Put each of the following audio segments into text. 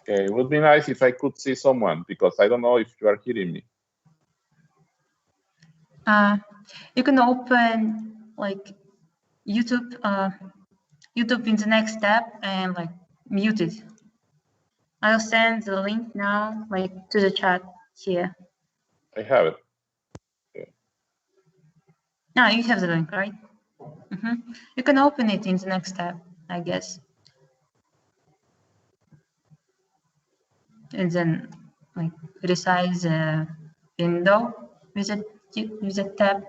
Okay, it would be nice if I could see someone, because I don't know if you are hearing me. You can open like YouTube in the next tab and like mute it. I'll send the link now, like to the chat here. I have it. Okay. No, you have the link, right? You can open it in the next tab, I guess. And then like resize the window with a tab.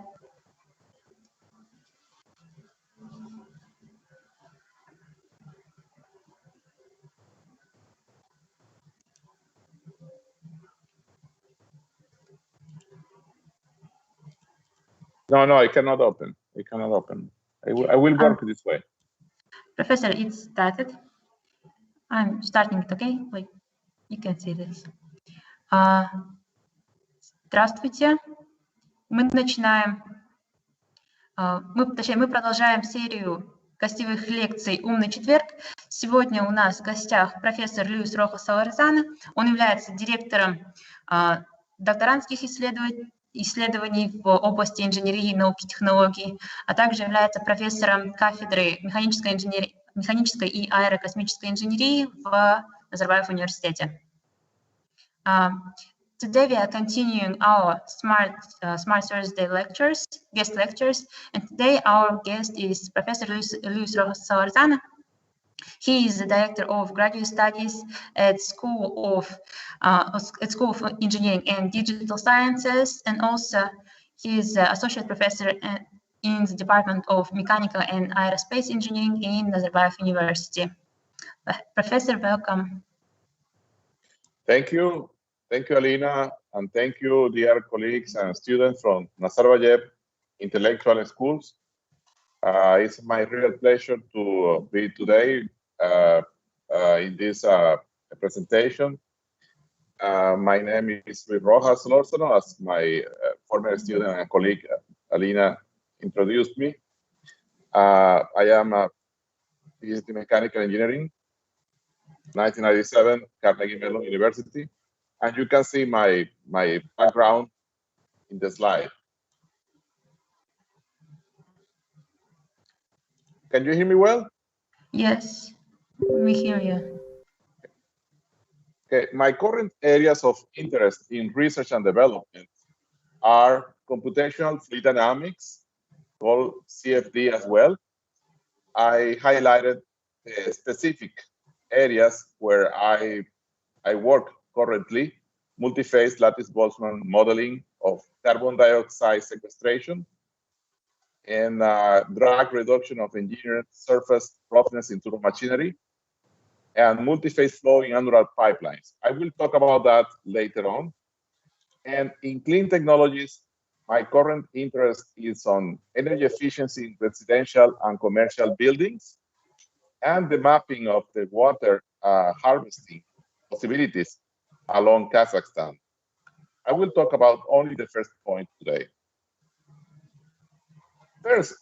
No, I cannot open. I cannot open. I will work this way. Professor, it started. I'm starting it, okay? Like you can see this. Здравствуйте. Мы продолжаем серию гостевых лекций «Умный четверг». Сегодня у нас в гостях профессор Льюс Рохас-Солорзано. Он является директором докторантских исследований в области инженерии, науки и технологий, а также является профессором кафедры механической и аэрокосмической инженерии в Назарбаев университете. Today we are continuing our Smart Thursday guest lectures, and today our guest is Professor Lьюс Рохас-Солорзано. He is the director of graduate studies at School of Engineering and Digital Sciences, and also he is associate professor in the Department of Mechanical and Aerospace Engineering in Nazarbayev University. Professor, welcome. Thank you. Thank you, Alina, and thank you, dear colleagues and students from Nazarbayev Intellectual Schools. It's my real pleasure to be today in this presentation. My name is Rохас-Солорзано, as my former student and colleague Alina introduced me. I am a PhD in mechanical engineering, 1997, Carnegie Mellon University. And you can see my background in the slide. Can you hear me well? Yes, we hear you. Okay, my current areas of interest in research and development are computational fluid dynamics, called CFD as well. I highlighted the specific areas where I work currently: multi-phase lattice Boltzmann modeling of carbon dioxide sequestration and drag reduction of engineered surface roughness in turbomachinery, and multi-phase flow in annular pipelines. I will talk about that later on. And in clean technologies, my current interest is on energy efficiency in residential and commercial buildings, and the mapping of the water harvesting possibilities along Kazakhstan. I will talk about only the first point today. First,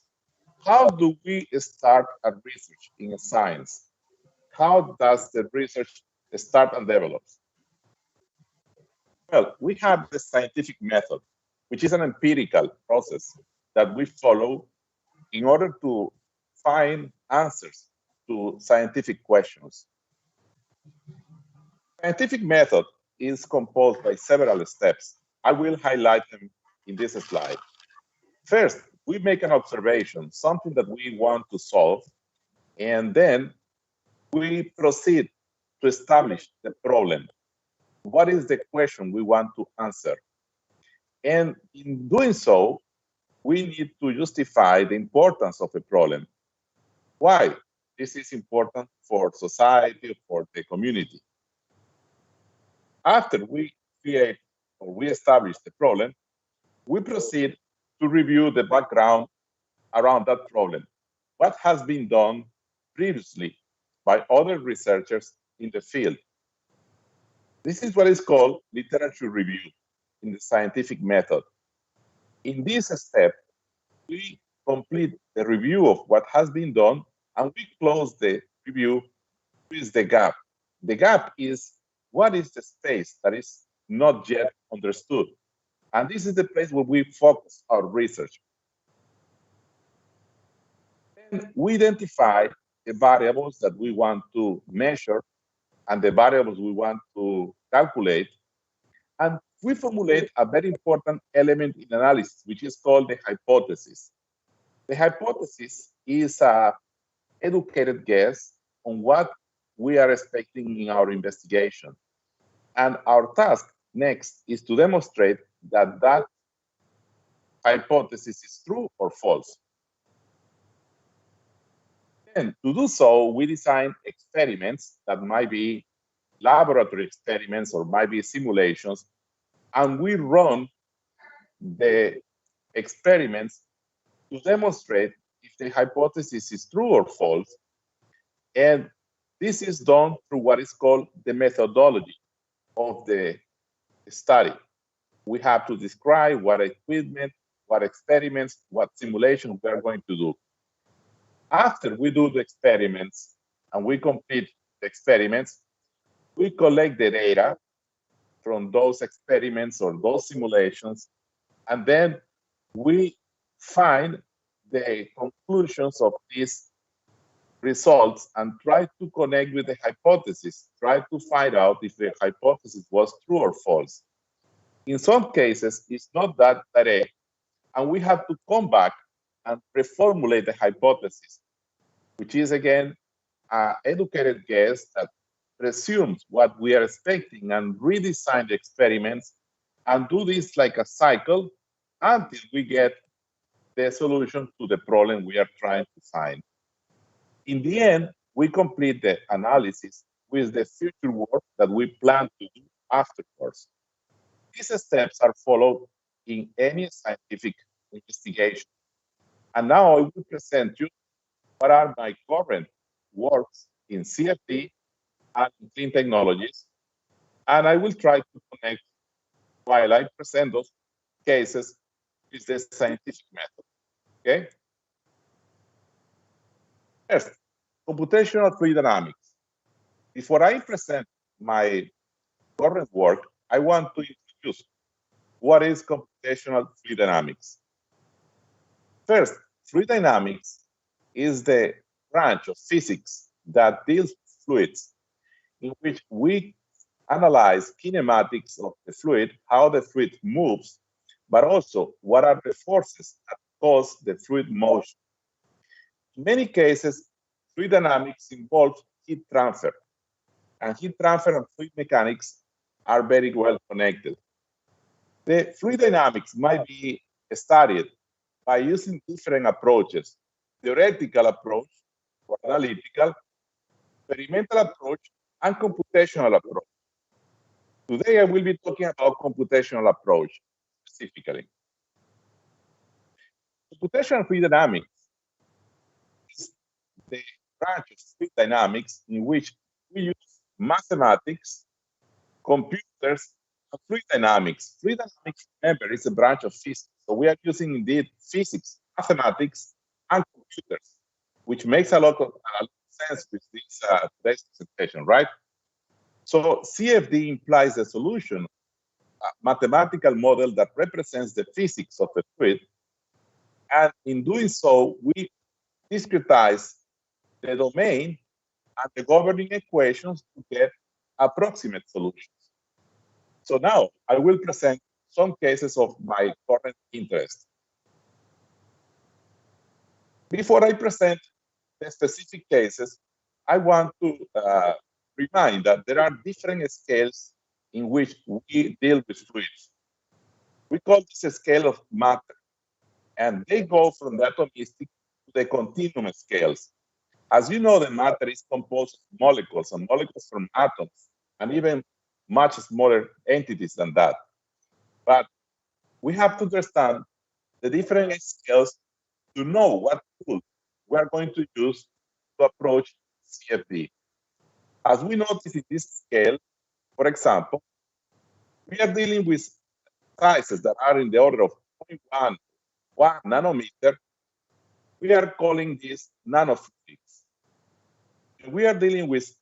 how do we start a research in science? How does the research start and develop? Well, we have the scientific method, which is an empirical process that we follow in order to find answers to scientific questions. Scientific method is composed by several steps. I will highlight them in this slide. First, we make an observation, something that we want to solve, and then we proceed to establish the problem. What is the question we want to answer? And in doing so, we need to justify the importance of a problem. Why this is important for society, for the community. After we create or we establish the problem, we proceed to review the background around that problem. What has been done previously by other researchers in the field. This is what is called literature review in the scientific method. In this step, we complete the review of what has been done, and we close the review with the gap The gap is what is the space that is not yet understood. And this is the place where we focus our research. Then we identify the variables that we want to measure and the variables we want to calculate. And we formulate a very important element in analysis, which is called the hypothesis. The hypothesis is an educated guess on what we are expecting in our investigation. And our task next is to demonstrate that that hypothesis is true or false. And to do so, we design experiments that might be laboratory experiments or might be simulations, and we run the experiments to demonstrate if the hypothesis is true or false. And this is done through what is called the methodology of the study. We have to describe what equipment, what experiments, what simulation we are going to do. After we do the experiments and we complete the experiments, we collect the data from those experiments or those simulations, and then we find the conclusions of these results and try to connect with the hypothesis, try to find out if the hypothesis was true or false. In some cases, it's not that direct, and we have to come back and reformulate the hypothesis, which is, again, an educated guess that presumes what we are expecting and redesign the experiments and do this like a cycle until we get the solution to the problem we are trying to find. In the end, we complete the analysis with the future work that we plan to do afterwards. These steps are followed in any scientific investigation. And now I will present you what are my current works in CFD and in clean technologies. And I will try to connect, while I present those cases, with the scientific method. Okay? First, computational fluid dynamics. Before I present my current work, I want to introduce what is computational fluid dynamics. First, fluid dynamics is the branch of physics that deals with fluids, in which we analyze kinematics of the fluid, how the fluid moves, but also what are the forces that cause the fluid motion. In many cases, fluid dynamics involves heat transfer, and heat transfer and fluid mechanics are very well connected. The fluid dynamics might be studied by using different approaches: theoretical approach or analytical, experimental approach, and computational approach. Today, I will be talking about computational approach specifically. Computational fluid dynamics is the branch of fluid dynamics in which we use mathematics, computers, and fluid dynamics. Fluid dynamics, remember, is a branch of physics. So we are using indeed physics, mathematics, and computers, which makes a lot of sense with this today's presentation, right? So CFD implies a solution, a mathematical model that represents the physics of the fluid. And in doing so, we discretize the domain and the governing equations to get approximate solutions. So now I will present some cases of my current interest. Before I present the specific cases, I want to remind that there are different scales in which we deal with fluids. We call this a scale of matter, and they go from the atomistic to the continuum scales. As you know, the matter is composed of molecules, and molecules from atoms, and even much smaller entities than that. But we have to understand the different scales to know what tool we are going to use to approach CFD. As we notice in this scale, for example, we are dealing with sizes that are in the order of 0.1 nanometer. We are calling this nanofluids. We are dealing with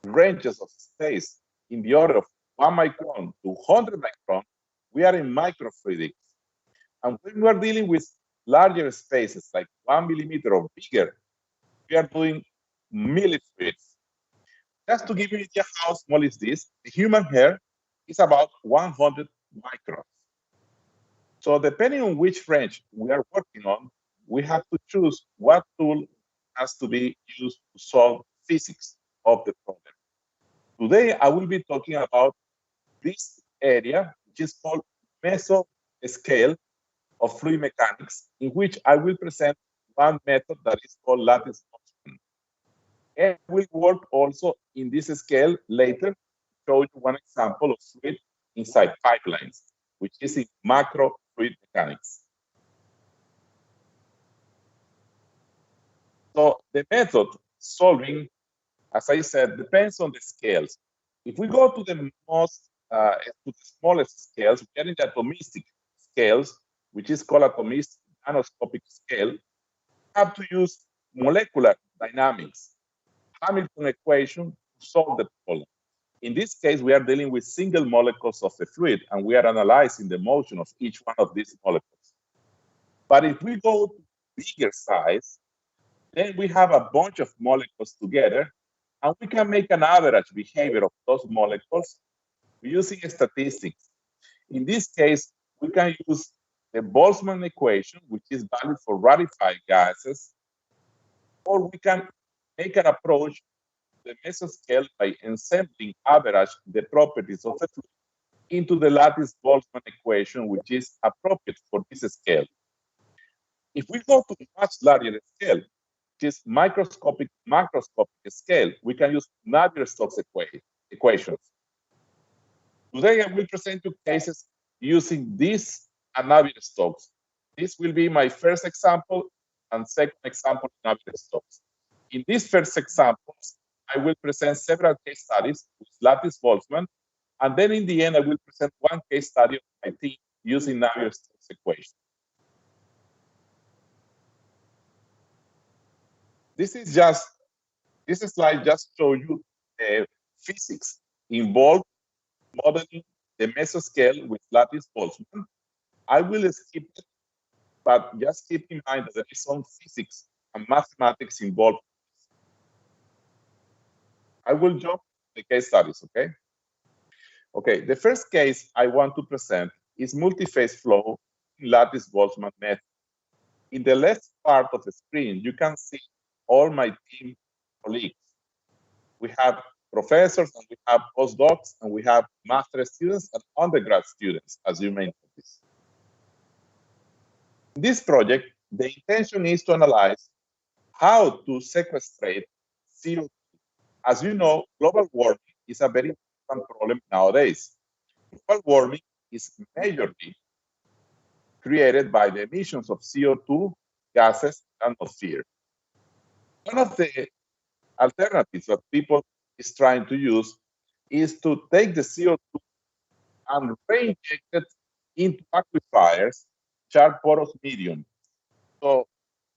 ranges of space in the order of 1 micron to 100 micron, we are in microfluidics. And when we are dealing with larger spaces, like 1 millimeter or bigger, we are doing millifluids. Just to give you an idea how small is this, the human hair is about 100 microns. So depending on which range we are working on, we have to choose what tool has to be used to solve physics of the problem. Today, I will be talking about this area, which is called Meso scale of fluid mechanics, in which I will present one method that is called lattice Boltzmann. And we'll work also in this scale later, show you one example of fluid inside pipelines, which is in macro fluid mechanics. So the method solving, as I said, depends on the scales. If we go to the smallest scales, we get into atomistic scales, which is called atomistic nanoscopic scale, we have to use molecular dynamics, Hamilton equation to solve the problem. In this case, we are dealing with single molecules of the fluid, and we are analyzing the motion of each one of these molecules. But if we go to bigger size, then we have a bunch of molecules together, and we can make an average behavior of those molecules using statistics. In this case, we can use the Boltzmann equation, which is valid for rarefied gases, or we can make an approach to the mesoscale by ensembling average the properties of the fluid into the lattice Boltzmann equation, which is appropriate for this scale. If we go to a much larger scale, which is microscopic, macroscopic scale, we can use Navier-Stokes equations. Today, I will present you cases using this and Navier-Stokes. This will be my first example and second example in Navier-Stokes. In these first examples, I will present several case studies with lattice Boltzmann, and then in the end, I will present one case study of my team using Navier-Stokes equation. This slide just shows you the physics involved modeling the mesoscale with lattice Boltzmann. I will skip it, but just keep in mind that there is some physics and mathematics involved. I will jump to the case studies, okay? Okay, the first case I want to present is multi-phase flow in lattice Boltzmann method. In the left part of the screen, you can see all my team colleagues. We have professors, and we have postdocs, and we have master students and undergrad students, as you may notice. In this project, the intention is to analyze how to sequestrate CO2. As you know, global warming is a very important problem nowadays. Global warming is majorly created by the emissions of CO2 gases in the atmosphere. One of the alternatives that people is trying to use is to take the CO2 and reinject it into aquifers, charred porous medium. So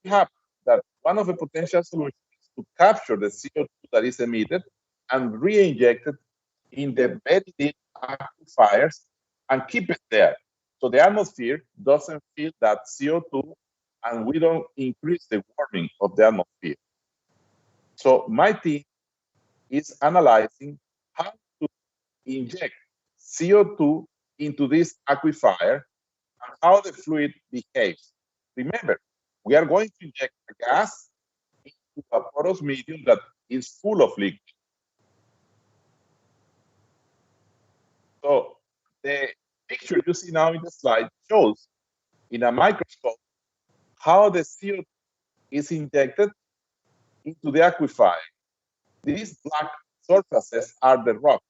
we have that one of the potential solutions is to capture the CO2 that is emitted and re-inject it in the very deep aquifers and keep it there. So the atmosphere doesn't feel that CO2 and we don't increase the warming of the atmosphere. So my team is analyzing how to inject CO2 into this aquifer and how the fluid behaves. Remember, we are going to inject a gas into a porous medium that is full of liquid. So the picture you see now in the slide shows in a microscope how the CO2 is injected into the aquifer. These black surfaces are the rock.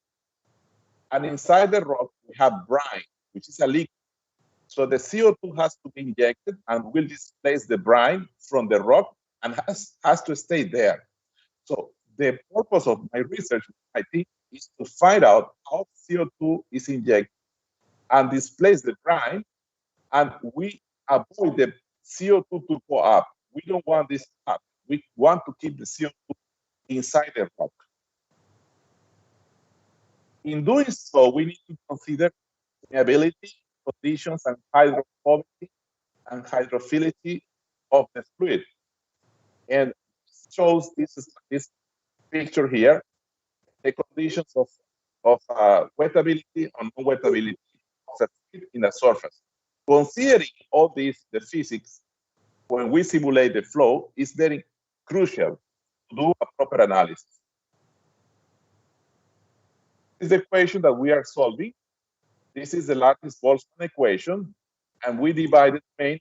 And inside the rock, we have brine, which is a liquid. So the CO2 has to be injected and will displace the brine from the rock and has to stay there. So the purpose of my research, I think, is to find out how CO2 is injected and displace the brine, and we avoid the CO2 to go up. We don't want this up. We want to keep the CO2 inside the rock. In doing so, we need to consider permeability, conditions, and hydrophobicity and hydrophility of the fluid. And shows this picture here, the conditions of wettability or non-wettability of a fluid in a surface. Considering all this, the physics, when we simulate the flow, is very crucial to do a proper analysis. This is the equation that we are solving. This is the lattice-Boltzmann equation, and we divided main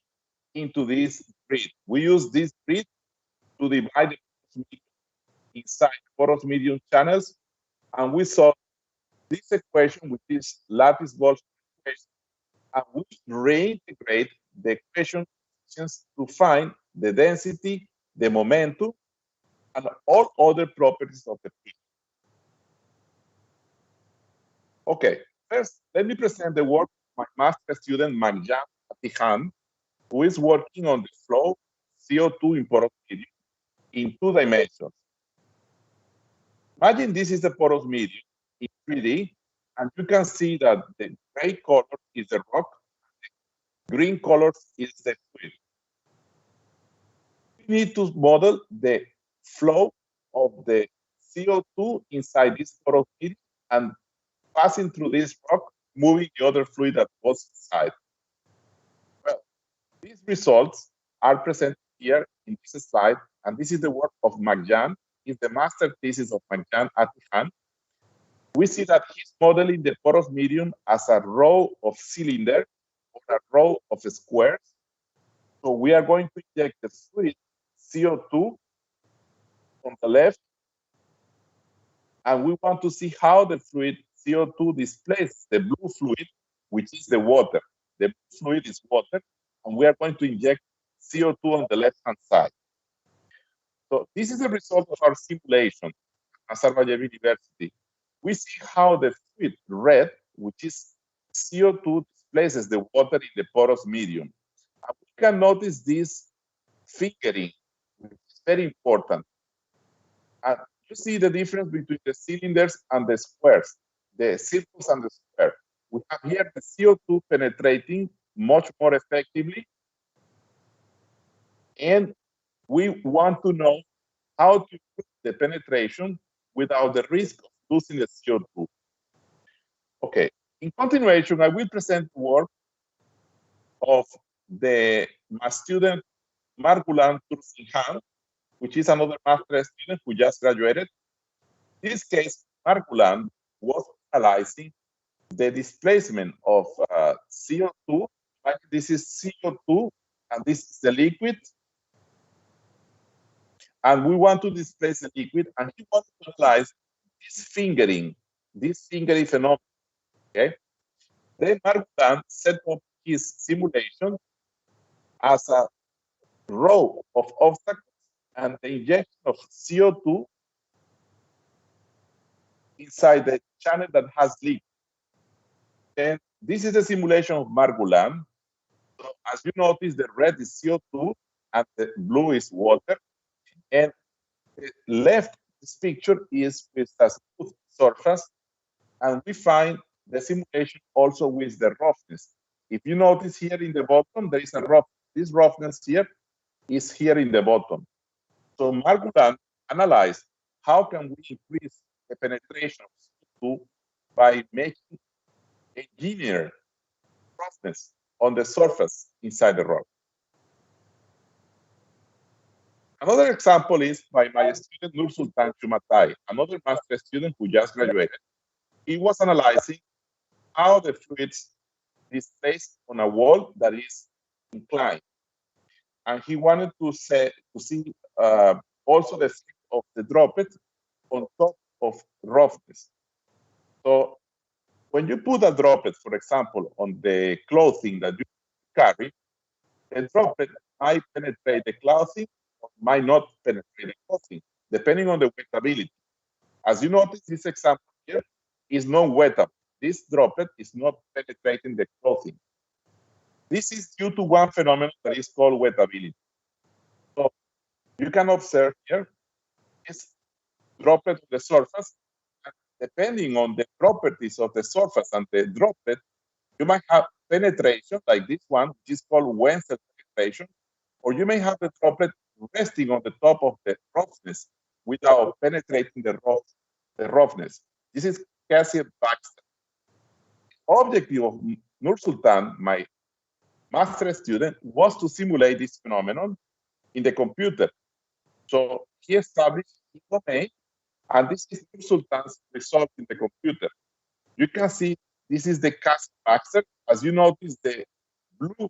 into this grid. We use this grid to divide the inside porous medium channels, and we solve this equation with this lattice-Boltzmann equation, and we reintegrate the equation to find the density, the momentum, and all other properties of the fluid. Okay, first, let me present the work of my master student, Marjan Atihan, who is working on the flow of CO2 in porous medium in 2 dimensions. Imagine this is the porous medium in 3D, and you can see that the gray color is the rock, the green color is the fluid. We need to model the flow of the CO2 inside this porous medium and passing through this rock, moving the other fluid that was inside. Well, these results are presented here in this slide, and this is the work of Marjan. It's the master thesis of Marjan Atihan. We see that he's modeling the porous medium as a row of cylinders or a row of squares. So we are going to inject the fluid CO2 on the left, and we want to see how the fluid CO2 displaces the blue fluid, which is the water. The blue fluid is water, and we are going to inject CO2 on the left-hand side. So this is the result of our simulation at Nazarbayev University. We see how the fluid red, which is CO2, displaces the water in the porous medium. And we can notice this fingering, which is very important. And you see the difference between the cylinders and the squares, the circles and the square. We have here the CO2 penetrating much more effectively. And we want to know how to improve the penetration without the risk of losing the CO2. Okay, in continuation, I will present work of my student Margulan Tursinhan, which is another master student who just graduated. In this case, Margulan was analyzing the displacement of CO2. This is CO2, and this is the liquid. And we want to displace the liquid, and he wants to analyze this fingering phenomenon. Okay. Then Margulan set up his simulation as a row of obstacles and the injection of CO2 inside the channel that has liquid. And this is the simulation of Margulan. So as you notice, the red is CO2 and the blue is water. And the left this picture is with a smooth surface, and we find the simulation also with the roughness. If you notice here in the bottom, there is a rough. This roughness here is here in the bottom. So Margulan analyzed how can we increase the penetration of CO2 by making engineered roughness on the surface inside the rock. Another example is by my student Nur Sultan Shumatai, another master student who just graduated. He was analyzing how the fluids displace on a wall that is inclined. And he wanted to see also the effect of the droplet on top of roughness. So when you put a droplet, for example, on the clothing that you carry, the droplet might penetrate the clothing or might not penetrate the clothing, depending on the wettability. As you notice, this example here is non-wettable. This droplet is not penetrating the clothing. This is due to one phenomenon that is called wettability. So you can observe here this droplet on the surface, and depending on the properties of the surface and the droplet, you might have penetration like this one, which is called Wenzel penetration, or you may have the droplet resting on the top of the roughness without penetrating the roughness. This is Cassier-Baxter. The objective of Nursultan, my master student, was to simulate this phenomenon in the computer. So he established a domain, and this is Nursultan's result in the computer. You can see this is the Cassier-Baxter. As you notice, the blue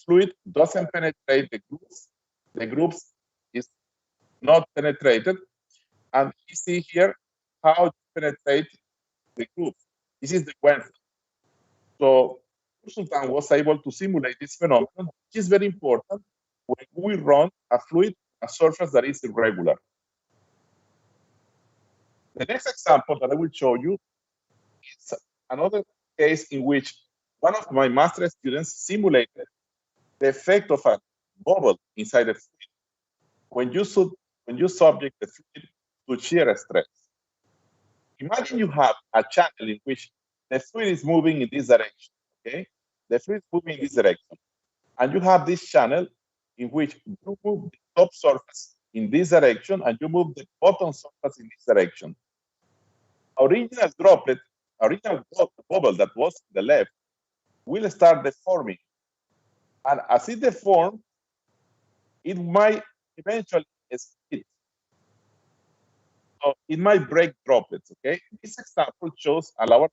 fluid doesn't penetrate the groups. The groups is not penetrated. And you see here how to penetrate the groups. This is the Wenzel. So Nursultan was able to simulate this phenomenon, which is very important when we run a fluid on a surface that is irregular. The next example that I will show you is another case in which one of my master students simulated the effect of a bubble inside the fluid when you subject the fluid to shear stress. Imagine you have a channel in which the fluid is moving in this direction, okay? The fluid is moving in this direction. And you have this channel in which you move the top surface in this direction and you move the bottom surface in this direction. Original droplet, original bubble that was to the left will start deforming. And as it deforms, it might eventually split. So it might break droplets, okay? This example shows a laboratory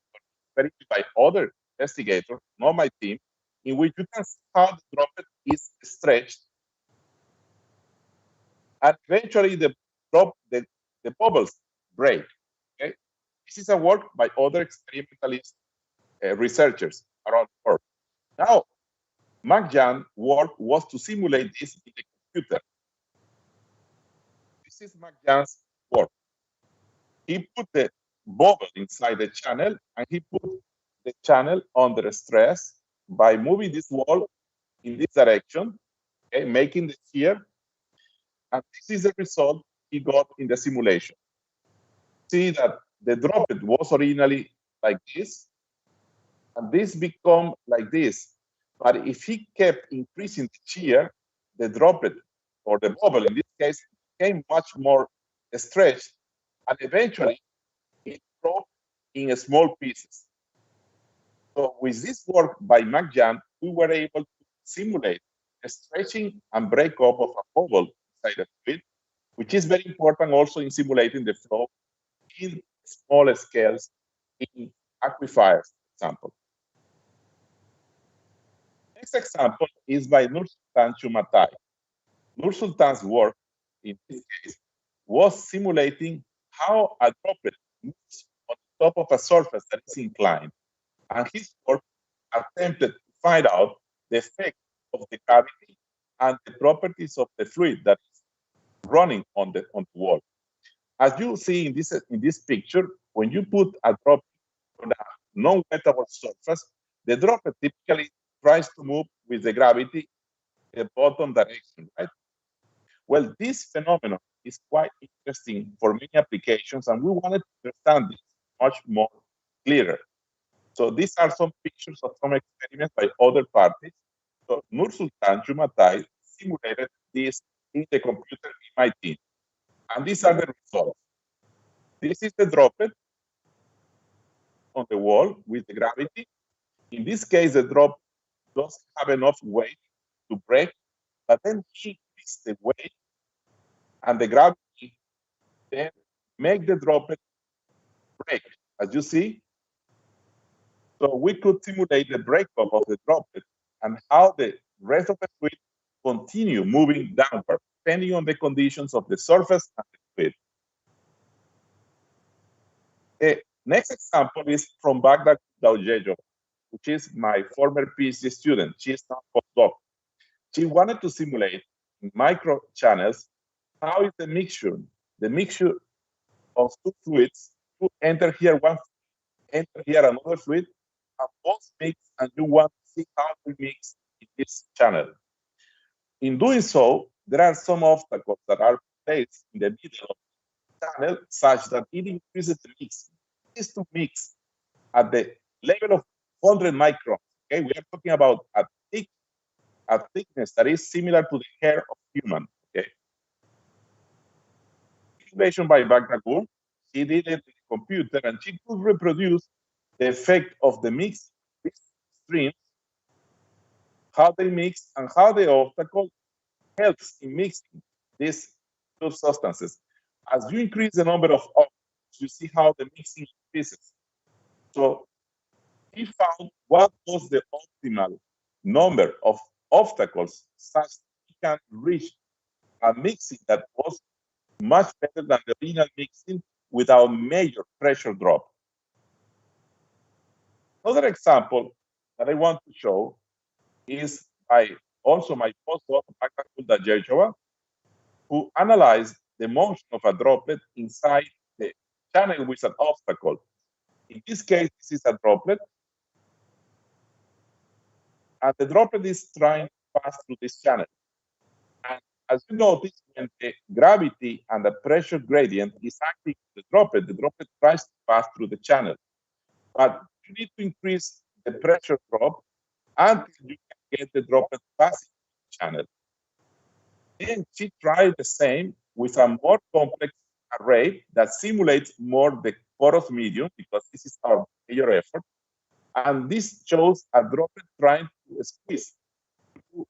verified by other investigators, not my team, in which you can see how the droplet is stretched. And eventually the bubbles break, okay? This is a work by other experimentalist researchers around the world. Now, McJan's work was to simulate this in the computer. This is McJan's work. He put the bubble inside the channel, and he put the channel under stress by moving this wall in this direction, okay, making the shear. And this is the result he got in the simulation. See that the droplet was originally like this, and this become like this. But if he kept increasing the shear, the droplet, or the bubble in this case, became much more stretched, and eventually it broke in small pieces. So with this work by McJan, we were able to simulate a stretching and breakup of a bubble inside the fluid, which is very important also in simulating the flow in small scales in aquifers, for example. Next example is by Nursultan Chumatai. Nursultan's work in this case was simulating how a droplet moves on the top of a surface that is inclined. And his work attempted to find out the effect of the gravity and the properties of the fluid that is running on the wall. As you see in this picture, when you put a droplet on a non-wettable surface, the droplet typically tries to move with the gravity in the bottom direction, right? Well, this phenomenon is quite interesting for many applications, and we wanted to understand this much more clearer. So these are some pictures of some experiments by other parties. So Nursultan Chumatai simulated this in the computer in my team. And these are the results. This is the droplet on the wall with the gravity. In this case, the drop doesn't have enough weight to break, but then he increased the weight and the gravity, then make the droplet break, as you see. So we could simulate the breakup of the droplet and how the rest of the fluid continue moving downward, depending on the conditions of the surface and the fluid. The next example is from Baghdad Daujejo, which is my former PhD student. She is now postdoc. She wanted to simulate in micro channels how is the mixture of two fluids to enter here one fluid, enter here another fluid, and both mix, and you want to see how we mix in this channel. In doing so, there are some obstacles that are placed in the middle of the channel such that it increases the mix. is to mix at the level of 100 microns. Okay, we are talking about a thickness that is similar to the hair of human. Okay, simulation by Bagdagur. She did it in the computer, and she could reproduce the effect of the mix streams, how they mix, and how the obstacle helps in mixing these two substances. As you increase the number of obstacles, you see how the mixing increases. So he found what was the optimal number of obstacles such that he can reach a mixing that was much better than the original mixing without major pressure drop. Another example that I want to show is by also my postdoc, Jejova, who analyzed the motion of a droplet inside the channel with an obstacle. In this case, this is a droplet, and the droplet is trying to pass through this channel. And as you notice, when the gravity and the pressure gradient is acting on the droplet tries to pass through the channel. But you need to increase the pressure drop until you can get the droplet passing through the channel. Then she tried the same with a more complex array that simulates more the porous medium, because this is our major effort. And this shows a droplet trying to squeeze through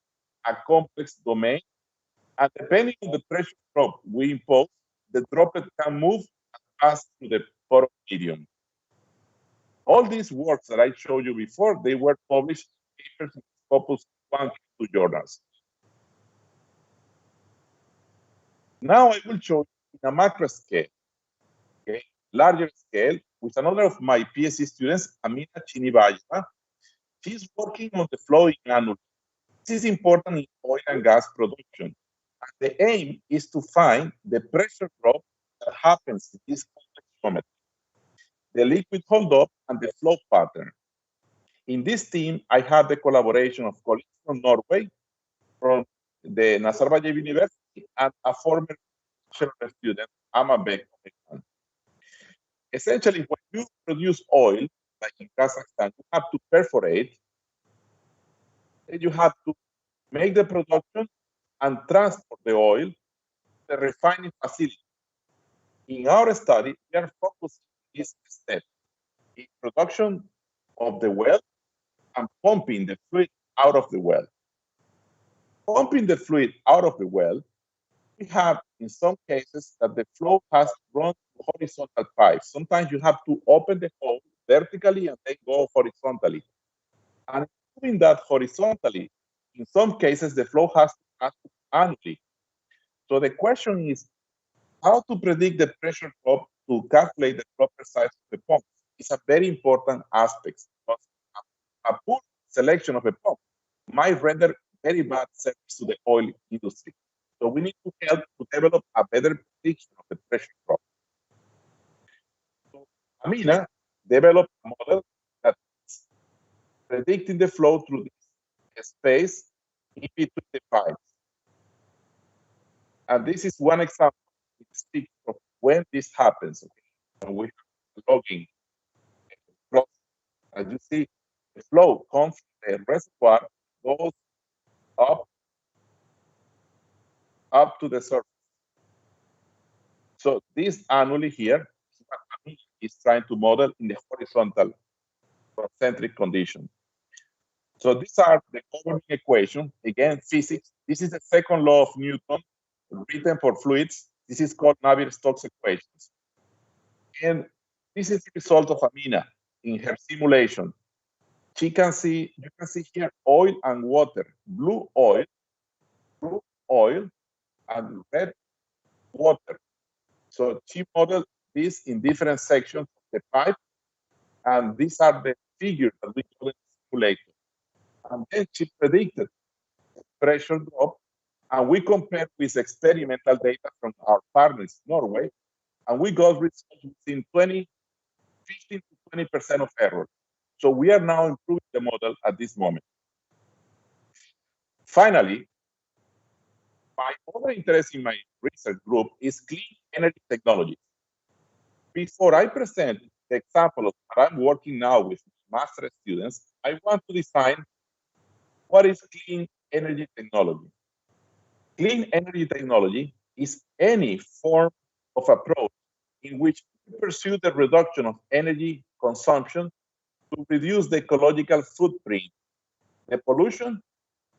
a complex domain. And depending on the pressure drop we impose, the droplet can move and pass through the porous medium. All these works that I showed you before, they were published in papers in Scopus 1 to journals. Now I will show you in a macro scale, okay, larger scale, with another of my PhD students, Amina Chinibayeva. She's working on the flowing annuli. This is important in oil and gas production. And the aim is to find the pressure drop that happens in this complex geometry, the liquid holdup, and the flow pattern. In this team, I have the collaboration of colleagues from Norway, from the Nazarbayev University, and a former student, Amabek. Essentially, when you produce oil, like in Kazakhstan, you have to perforate, then you have to make the production and transport the oil to the refining facility. In our study, we are focusing on this step in production of the well and pumping the fluid out of the well. Pumping the fluid out of the well, we have in some cases that the flow has to run through horizontal pipes. Sometimes you have to open the hole vertically and then go horizontally. And doing that horizontally, in some cases, the flow has to pass annually. So the question is how to predict the pressure drop to calculate the proper size of the pump. It's a very important aspect, because a poor selection of a pump might render very bad service to the oil industry. So we need to help to develop a better prediction of the pressure drop. So Amina developed a model that is predicting the flow through this space in between the pipes. And this is one example. It speaks of when this happens. Okay? And we have logging. As you see, the flow comes from the reservoir, goes up to the surface. So this annuli here is trying to model in the horizontal concentric condition. So these are the governing equation. Again, physics. This is the second law of Newton, written for fluids. This is called Navier-Stokes equations. And this is the result of Amina in her simulation. You can see here oil and water, blue oil, and red water. So she modeled this in different sections of the pipe, and these are the figures that we call in the simulator. And then she predicted the pressure drop, and we compared with experimental data from our partners in Norway, and we got results within 15 to 20% of error. So we are now improving the model at this moment. Finally, my other interest in my research group is clean energy technology. Before I present the example of what I'm working now with master students, I want to define what is clean energy technology. Clean energy technology is any form of approach in which we pursue the reduction of energy consumption to reduce the ecological footprint, the pollution,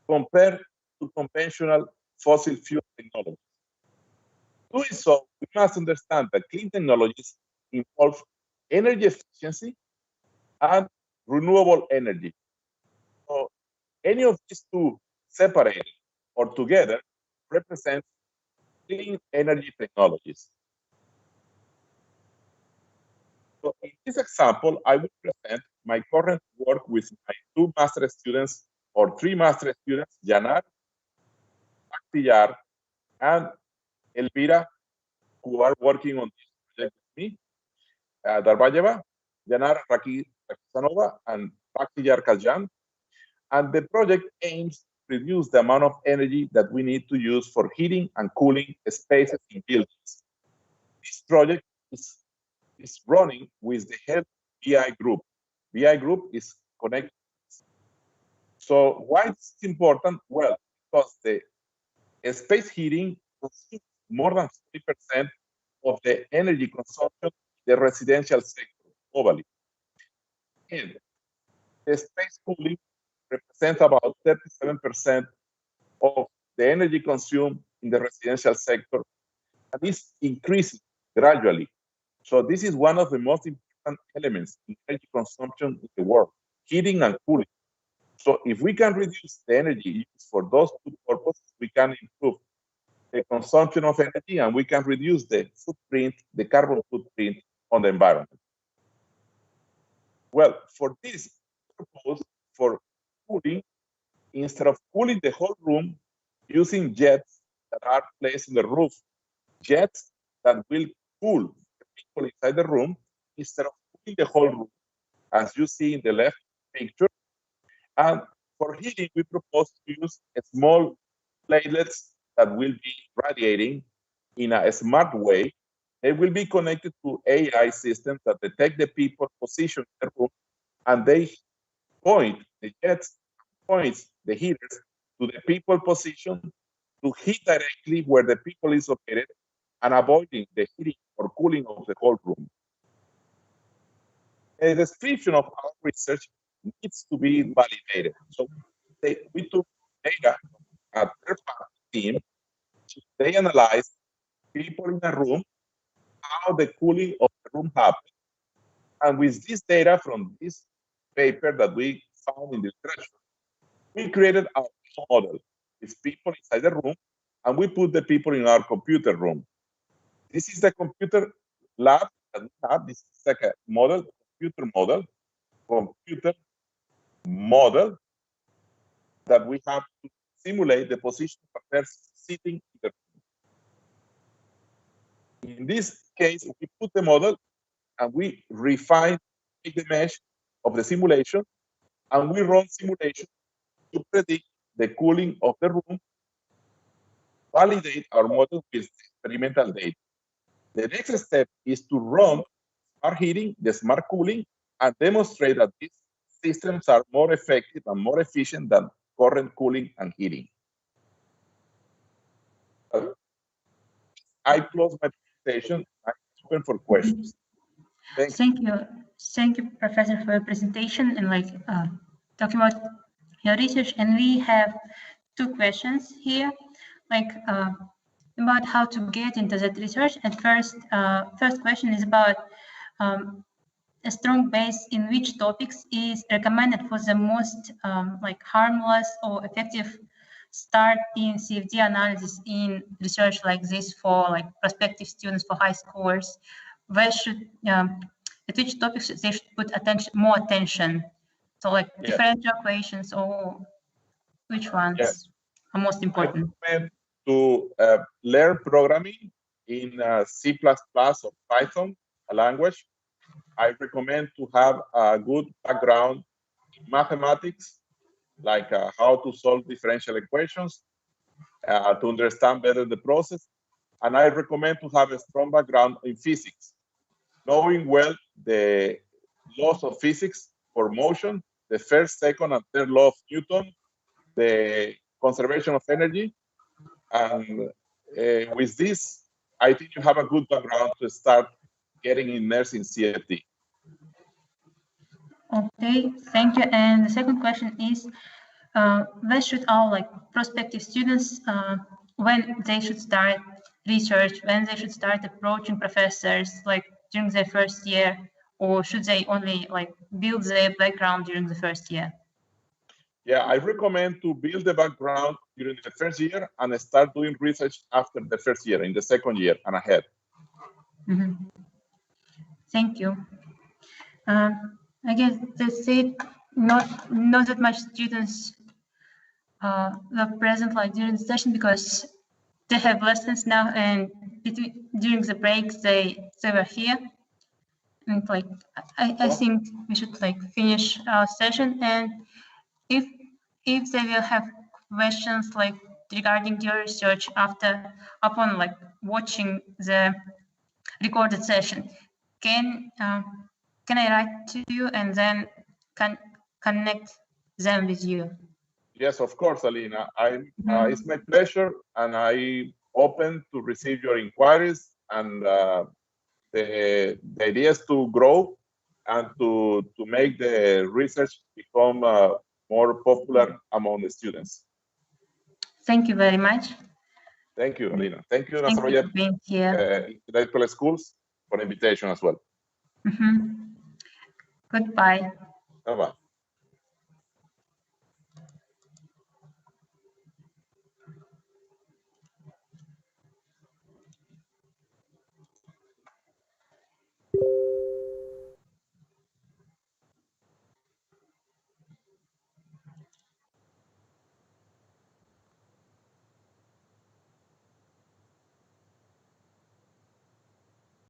compared to conventional fossil fuel technologies. Doing so, we must understand that clean technologies involve energy efficiency and renewable energy. So any of these two separated or together represent clean energy technologies. So in this example, I will present my current work with my 2 master students or 3 master students, Yanar, Bakhtiar, and Elvira, who are working on this project with me, Darbayeva, Yanar Rakizanova, and Bakhtiar Kazjan. And the project aims to reduce the amount of energy that we need to use for heating and cooling spaces in buildings. This project is running with the help of BI Group. BI Group is connected. So why is it important? Well, because the space heating consumes more than 50% of the energy consumption in the residential sector globally. And the space cooling represents about 37% of the energy consumed in the residential sector, and is increasing gradually. So this is one of the most important elements in energy consumption in the world, heating and cooling. So if we can reduce the energy used for those 2 purposes, we can improve the consumption of energy and we can reduce the footprint, the carbon footprint on the environment. Well, for this purpose, for cooling, instead of cooling the whole room using jets that are placed in the roof, jets that will cool the people inside the room, instead of cooling the whole room, as you see in the left picture. And for heating, we propose to use small platelets that will be radiating in a smart way. They will be connected to AI systems that detect the people position in the room, and they point the jets, points the heaters to the people position to heat directly where the people is located and avoiding the heating or cooling of the whole room. A description of our research needs to be validated. So we took data from a third-party team. They analyzed people in a room, how the cooling of the room happened. And with this data from this paper that we found in the literature, we created our model with people inside the room, and we put the people in our computer room. This is the computer lab that we have. This is like a model, computer model that we have to simulate the position of a person sitting in the room. In this case, we put the model and we refine the mesh of the simulation, and we run simulation to predict the cooling of the room, validate our model with experimental data. The next step is to run smart heating, the smart cooling, and demonstrate that these systems are more effective and more efficient than current cooling and heating. I close my presentation. I'm open for questions. Thank you, Professor, for your presentation and talking about your research. And we have 2 questions here, about how to get into that research. And first question is about a strong base in which topics is recommended for the most harmless or effective start in CFD analysis in research like this for prospective students, for high schoolers. Where should at which topics they should put more attention? So differential equations, or which ones are most important? I recommend to learn programming in C++ or Python, a language. I recommend to have a good background in mathematics, like how to solve differential equations, to understand better the process. And I recommend to have a strong background in physics, knowing well the laws of physics for motion, the first, second, and third law of Newton, the conservation of energy. And with this, I think you have a good background to start getting immersed in CFD. Okay, thank you. And the second question is, where should our prospective students, when they should start research, when they should start approaching professors, during their first year, or should they only build their background during the first year? Yeah, I recommend to build the background during the first year and start doing research after the first year, in the second year and ahead. Mm-hmm. Thank you. I guess that's it. Not that much students were present during the session because they have lessons now, and during the breaks they were here. And I think we should finish our session. And if they will have questions regarding your research upon watching the recorded session, can I write to you and then connect them with you? Yes, of course, Alina. It's my pleasure, and I'm open to receive your inquiries. And the idea is to grow and to make the research become more popular among the students. Thank you very much. Thank you, Alina. Thank you, Thank you for being here. Intellectual Schools, for the invitation as well. Goodbye. Bye-bye.